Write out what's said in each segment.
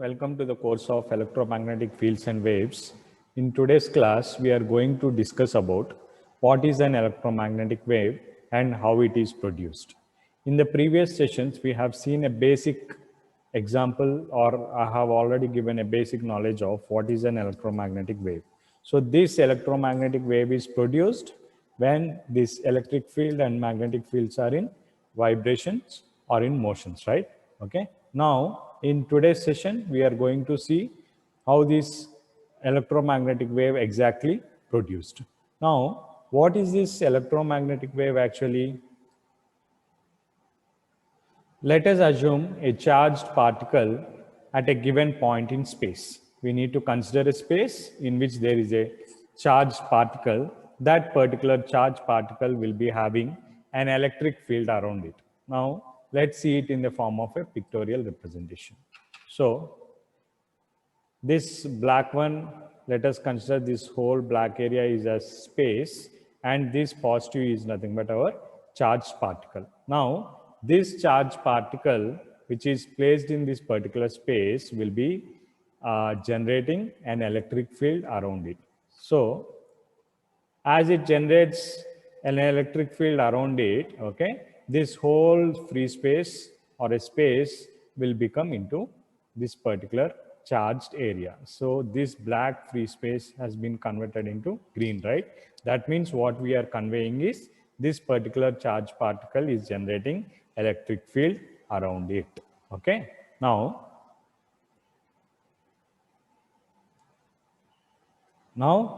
Welcome to the course of electromagnetic fields and waves. In today's class, we are going to discuss about what is an electromagnetic wave and how it is produced. In the previous sessions, we have seen a basic example, or I have already given a basic knowledge of what is an electromagnetic wave. So this electromagnetic wave is produced when this electric field and magnetic fields are in vibrations or in motions, right? Okay. Now, in today's session, we are going to see how this electromagnetic wave exactly produced. Now, what is this electromagnetic wave actually? Let us assume a charged particle at a given point in space. We need to consider a space in which there is a charged particle. That particular charged particle will be having an electric field around it. Now, let's see it in the form of a pictorial representation. So, this black one, let us consider this whole black area is a space, and this positive is nothing but our charged particle. Now, this charged particle, which is placed in this particular space, will be generating an electric field around it. So, as it generates an electric field around it, okay, this whole free space or a space will become into this particular charged area. So this black free space has been converted into green, right? That means what we are conveying is this particular charged particle is generating electric field around it. Okay. Now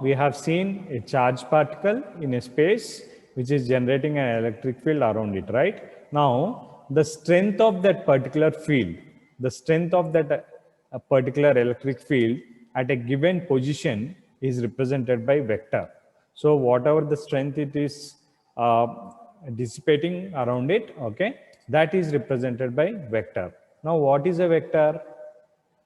we have seen a charged particle in a space which is generating an electric field around it, right? Now the strength of that particular field, the strength of that particular electric field at a given position is represented by vector. So whatever the strength it is dissipating around it, okay, that is represented by vector. Now what is a vector?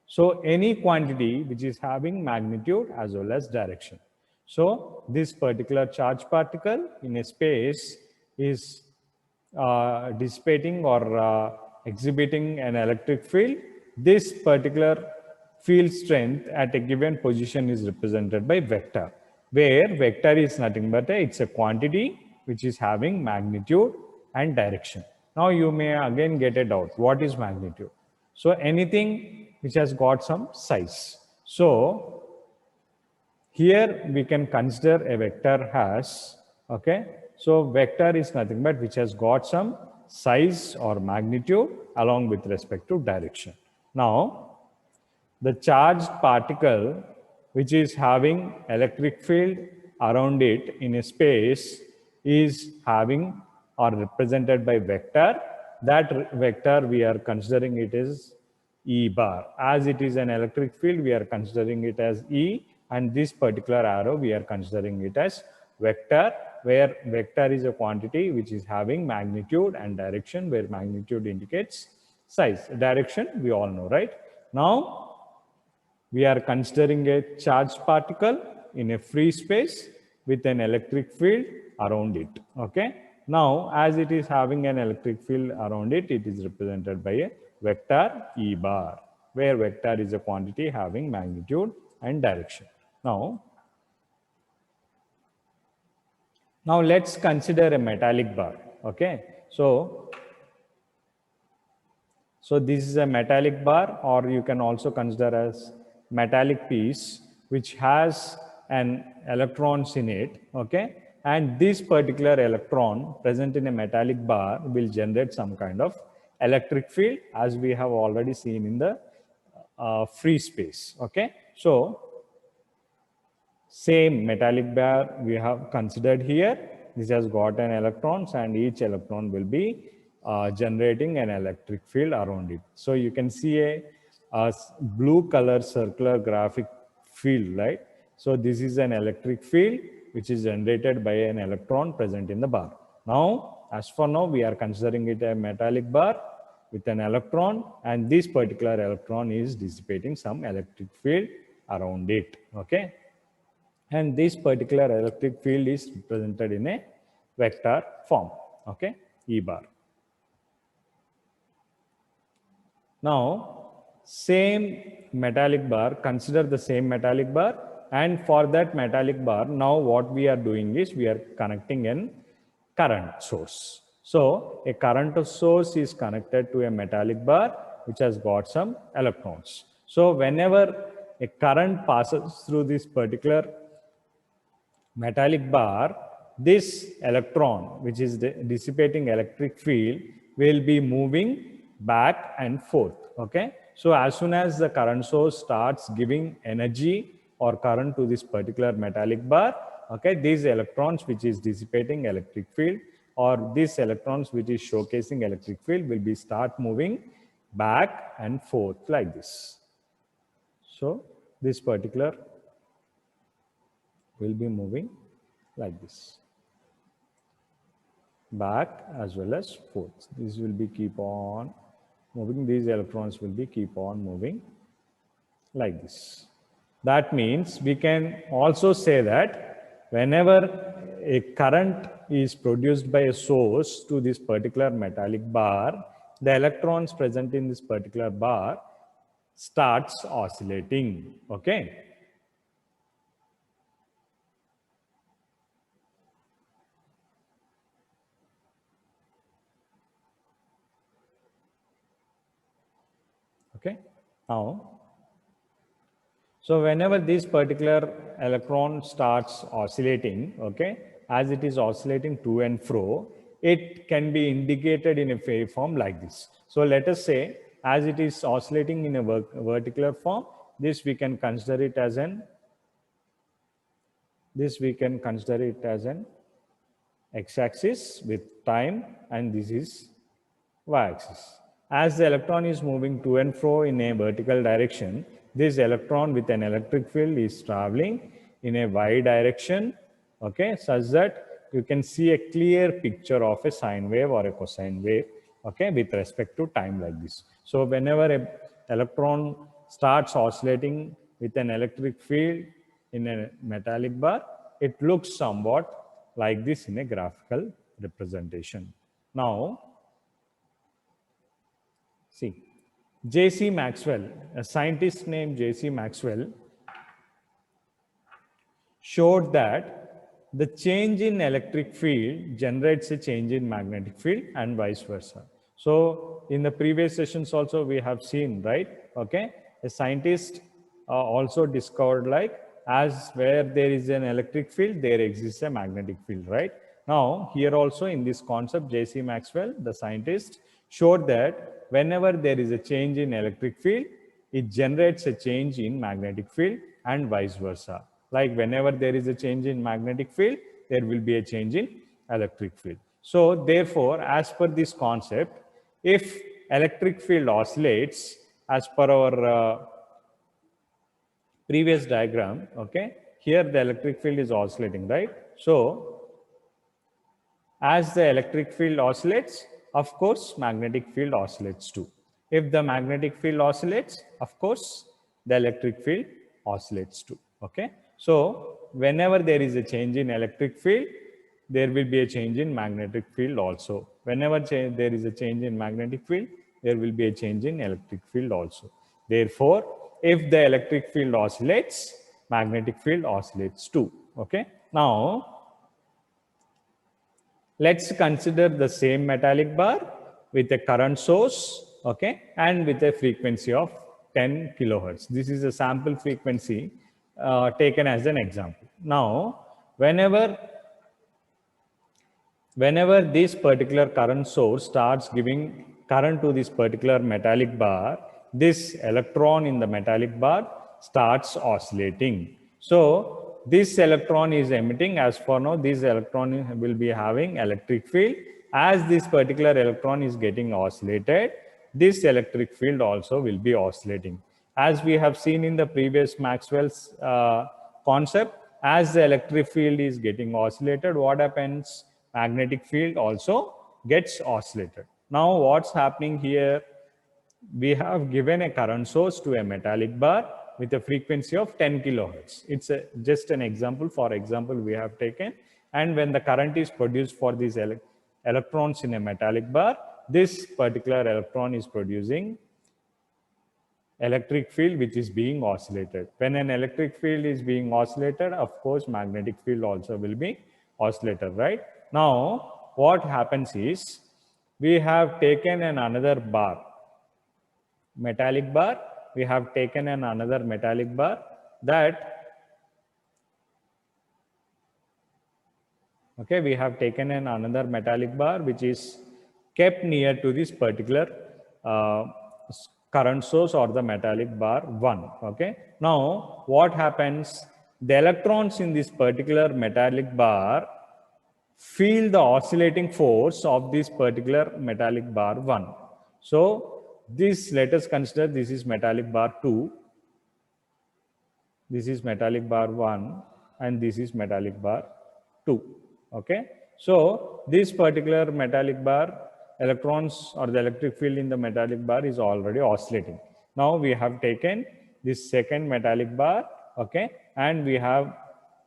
So any quantity which is having magnitude as well as direction. So this particular charge particle in a space is dissipating or exhibiting an electric field. This particular field strength at a given position is represented by vector, where vector is nothing but it's a quantity which is having magnitude and direction. Now you may again get a doubt, what is magnitude? So anything which has got some size. So here we can consider a vector as, okay, so vector is nothing but which has got some size or magnitude along with respect to direction. Now the charged particle which is having electric field around it in a space is having or represented by vector. That vector we are considering it as E bar. As it is an electric field, we are considering it as E, and this particular arrow we are considering it as vector, where vector is a quantity which is having magnitude and direction, where magnitude indicates size. Direction we all know, right? Now we are considering a charged particle in a free space with an electric field around it. Okay. Now, as it is having an electric field around it, it is represented by a vector E bar, where vector is a quantity having magnitude and direction. Now let's consider a metallic bar. Okay. So this is a metallic bar, or you can also consider as metallic piece which has an electrons in it, okay, and this particular electron present in a metallic bar will generate some kind of electric field, as we have already seen in the free space. Okay, so same metallic bar we have considered here. This has got an electrons, and each electron will be generating an electric field around it. So you can see a blue color circular graphic field, right? So this is an electric field which is generated by an electron present in the bar. Now, as for now, we are considering it a metallic bar with an electron, and this particular electron is dissipating some electric field around it. Okay, and this particular electric field is represented in a vector form. Okay, E bar. Now, same metallic bar, consider the same metallic bar, and for that metallic bar, now what we are doing is we are connecting an current source. So a current source is connected to a metallic bar which has got some electrons. So whenever a current passes through this particular metallic bar, this electron, which is dissipating electric field, will be moving back and forth. Okay. So as soon as the current source starts giving energy or current to this particular metallic bar, okay, these electrons which is dissipating electric field or these electrons which is showcasing electric field will be start moving back and forth like this. So this particular will be moving like this, back as well as forth. This will be keep on moving. These electrons will be keep on moving like this. That means we can also say that whenever a current is produced by a source to this particular metallic bar, the electrons present in this particular bar starts oscillating. Okay. Okay. Now, so whenever this particular electron starts oscillating, okay, as it is oscillating to and fro, it can be indicated in a waveform like this. So let us say, as it is oscillating in a vertical form, this we can consider it as an x-axis with time, and this is y-axis. As the electron is moving to and fro in a vertical direction, this electron with an electric field is traveling in a y direction, okay, such that you can see a clear picture of a sine wave or a cosine wave, okay, with respect to time like this. So whenever an electron starts oscillating with an electric field in a metallic bar, it looks somewhat like this in a graphical representation. Now, see, J.C. Maxwell, a scientist named J.C. Maxwell, showed that the change in electric field generates a change in magnetic field and vice versa. So in the previous sessions also we have seen, right? Okay, a scientist also discovered like as where there is an electric field, there exists a magnetic field, right? Now here also in this concept, J.C. Maxwell, the scientist, showed that whenever there is a change in electric field, it generates a change in magnetic field and vice versa. Like whenever there is a change in magnetic field, there will be a change in electric field. So therefore, as per this concept, if electric field oscillates as per our previous diagram, okay, here the electric field is oscillating, right? So as the electric field oscillates, of course, magnetic field oscillates too. If the magnetic field oscillates, of course, the electric field oscillates too. Okay. So whenever there is a change in electric field, there will be a change in magnetic field also. Whenever there is a change in magnetic field, there will be a change in electric field also. Therefore, if the electric field oscillates, magnetic field oscillates too. Okay. Now, let's consider the same metallic bar with a current source, okay, and with a frequency of 10 kilohertz. This is a sample frequency taken as an example. Now, whenever this particular current source starts giving current to this particular metallic bar, this electron in the metallic bar starts oscillating. So this electron is emitting, as for now, this electron will be having electric field. As this particular electron is getting oscillated, this electric field also will be oscillating. As we have seen in the previous Maxwell's concept, as the electric field is getting oscillated, what happens? Magnetic field also gets oscillated. Now what's happening here? We have given a current source to a metallic bar with a frequency of 10 kilohertz. It's just an example. For example, we have taken, and when the current is produced for these electrons in a metallic bar, this particular electron is producing electric field which is being oscillated. When an electric field is being oscillated, of course, magnetic field also will be oscillated, right? Now, what happens is we have taken another bar, metallic bar. We have taken another metallic bar that, okay, we have taken another metallic bar which is kept near to this particular uh, current source or the metallic bar 1. Okay. Now, what happens? The electrons in this particular metallic bar feel the oscillating force of this particular metallic bar 1. So, this, let us consider this is metallic bar 2, this is metallic bar 1, and this is metallic bar 2. Okay. So, this particular metallic bar, electrons or the electric field in the metallic bar is already oscillating. Now, we have taken this second metallic bar, okay, and we have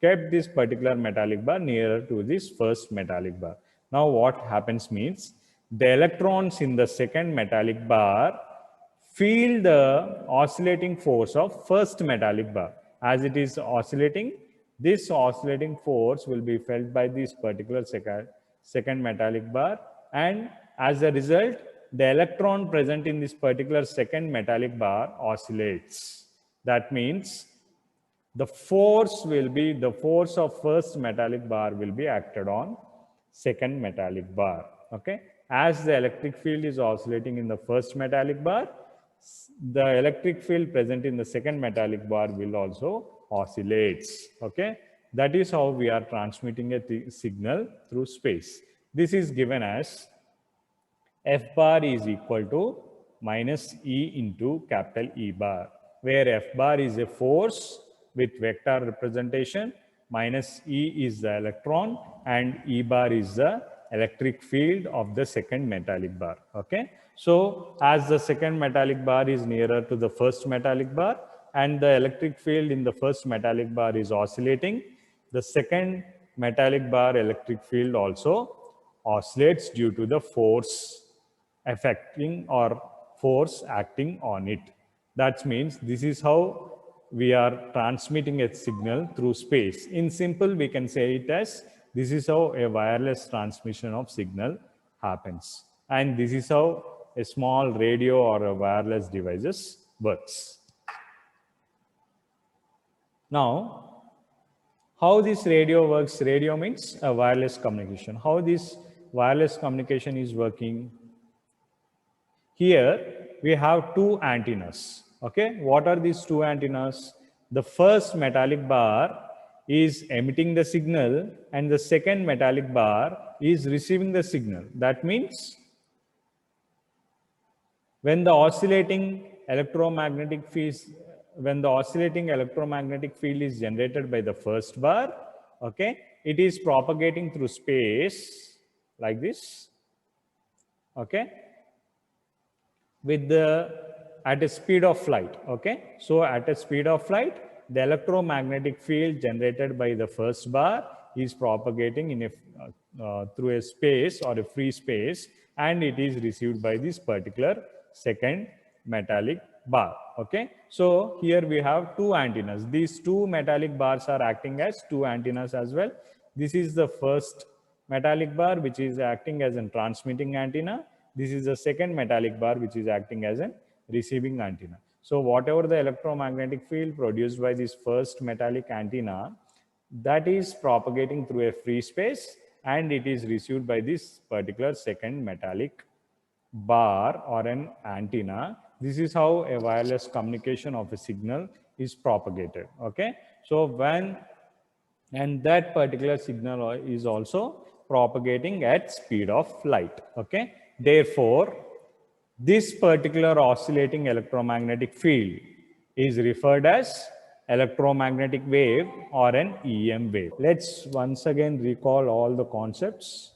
kept this particular metallic bar nearer to this first metallic bar. Now, what happens means the electrons in the second metallic bar feel the oscillating force of first metallic bar. As it is oscillating, this oscillating force will be felt by this particular second metallic bar, and as a result, the electron present in this particular second metallic bar oscillates. That means the force will be, the force of first metallic bar will be acted on second metallic bar. Okay. As the electric field is oscillating in the first metallic bar, the electric field present in the second metallic bar will also oscillate. Okay. That is how we are transmitting a signal through space. This is given as F bar is equal to minus E into capital E bar, where F bar is a force with vector representation, minus E is the electron, and E bar is the electric field of the second metallic bar. Okay. So, as the second metallic bar is nearer to the first metallic bar and the electric field in the first metallic bar is oscillating, the second metallic bar electric field also oscillates due to the force affecting or force acting on it. That means this is how we are transmitting a signal through space. In simple, we can say it as this is how a wireless transmission of signal happens. And this is how a small radio or a wireless devices works. Now, how this radio works? Radio means a wireless communication. How this wireless communication is working? Here we have two antennas. Okay, what are these two antennas? The first metallic bar is emitting the signal and the second metallic bar is receiving the signal. That means when the oscillating electromagnetic field is generated by the first bar, okay, it is propagating through space like this, okay, with at a speed of light. Okay, so at a speed of light, the electromagnetic field generated by the first bar is propagating in through a space or a free space, and it is received by this particular second metallic bar. Okay, so here we have two antennas. These two metallic bars are acting as two antennas as well. This is the first metallic bar which is acting as a transmitting antenna. This is the second metallic bar which is acting as a receiving antenna. So whatever the electromagnetic field produced by this first metallic antenna, that is propagating through a free space, and it is received by this particular second metallic bar or an antenna. This is how a wireless communication of a signal is propagated. Okay, so and that particular signal is also propagating at speed of light. Okay, therefore this particular oscillating electromagnetic field is referred as electromagnetic wave or an EM wave. Let's once again recall all the concepts.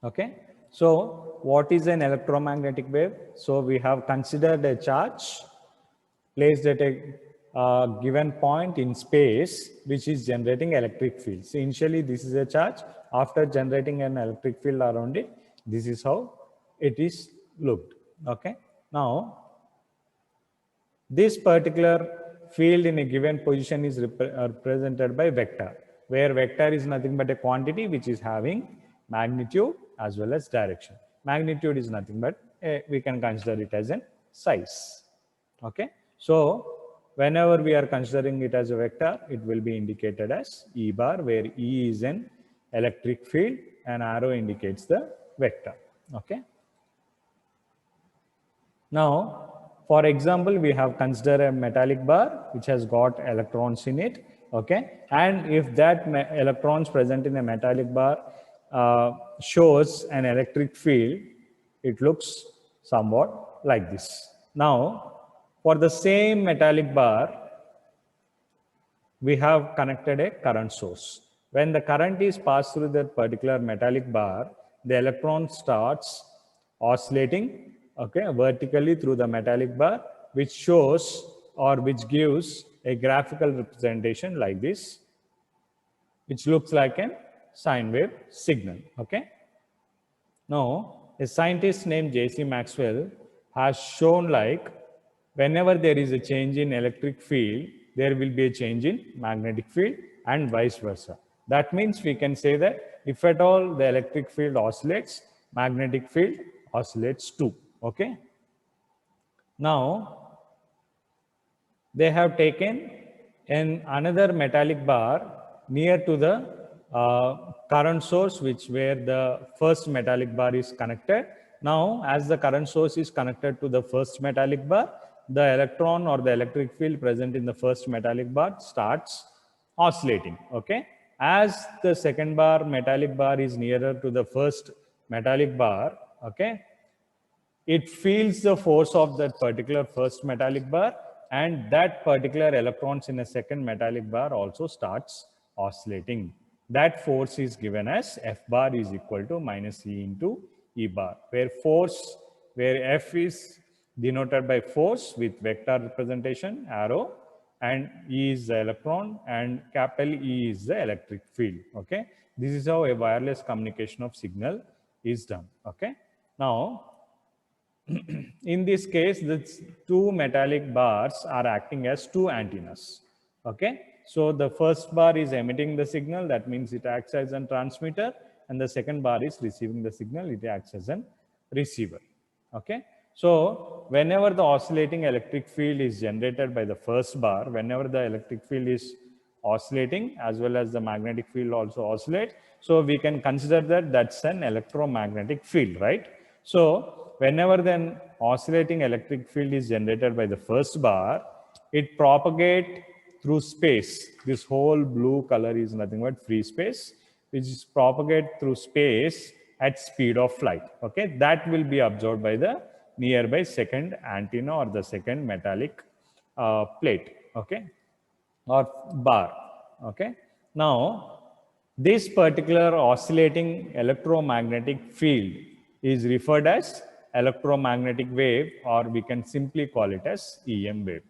Okay, so what is an electromagnetic wave? So we have considered a charge placed at a given point in space which is generating electric field. So initially this is a charge. After generating an electric field around it, this is how it is looked. Okay, now This particular field in a given position is represented by vector, where vector is nothing but a quantity which is having magnitude as well as direction. Magnitude is nothing but we can consider it as a size. Okay. So whenever we are considering it as a vector, it will be indicated as E bar, where E is an electric field and arrow indicates the vector. Okay. Now, for example, we have considered a metallic bar which has got electrons in it. Okay. And if that electrons present in a metallic bar shows an electric field, it looks somewhat like this. Now, for the same metallic bar, we have connected a current source. When the current is passed through that particular metallic bar, the electron starts oscillating, okay, vertically through the metallic bar, which shows or which gives a graphical representation like this, which looks like a sine wave signal. Okay. Now, a scientist named J.C. Maxwell has shown like whenever there is a change in electric field, there will be a change in magnetic field and vice versa. That means we can say that if at all the electric field oscillates, magnetic field oscillates too. Okay. Now, they have taken another metallic bar near to the current source, where the first metallic bar is connected. Now, as the current source is connected to the first metallic bar, the electron or the electric field present in the first metallic bar starts oscillating. Okay. As the second metallic bar is nearer to the first metallic bar, okay, it feels the force of that particular first metallic bar, and that particular electrons in a second metallic bar also starts oscillating. That force is given as F bar is equal to minus E into E bar, where F is denoted by force with vector representation, arrow, and E is the electron and capital E is the electric field. Okay. This is how a wireless communication of signal is done. Okay. Now, in this case, the two metallic bars are acting as two antennas. Okay. So the first bar is emitting the signal, that means it acts as a transmitter, and the second bar is receiving the signal, it acts as a receiver. Okay. So whenever the oscillating electric field is generated by the first bar, whenever the electric field is oscillating as well as the magnetic field also oscillates, so we can consider that that's an electromagnetic field, right? So whenever then oscillating electric field is generated by the first bar, it propagates through space. This whole blue color is nothing but free space, which is propagated through space at speed of light. Okay, that will be absorbed by the nearby second antenna or the second metallic plate. Okay, or bar. Okay. Now, this particular oscillating electromagnetic field is referred as electromagnetic wave, or we can simply call it as EM wave.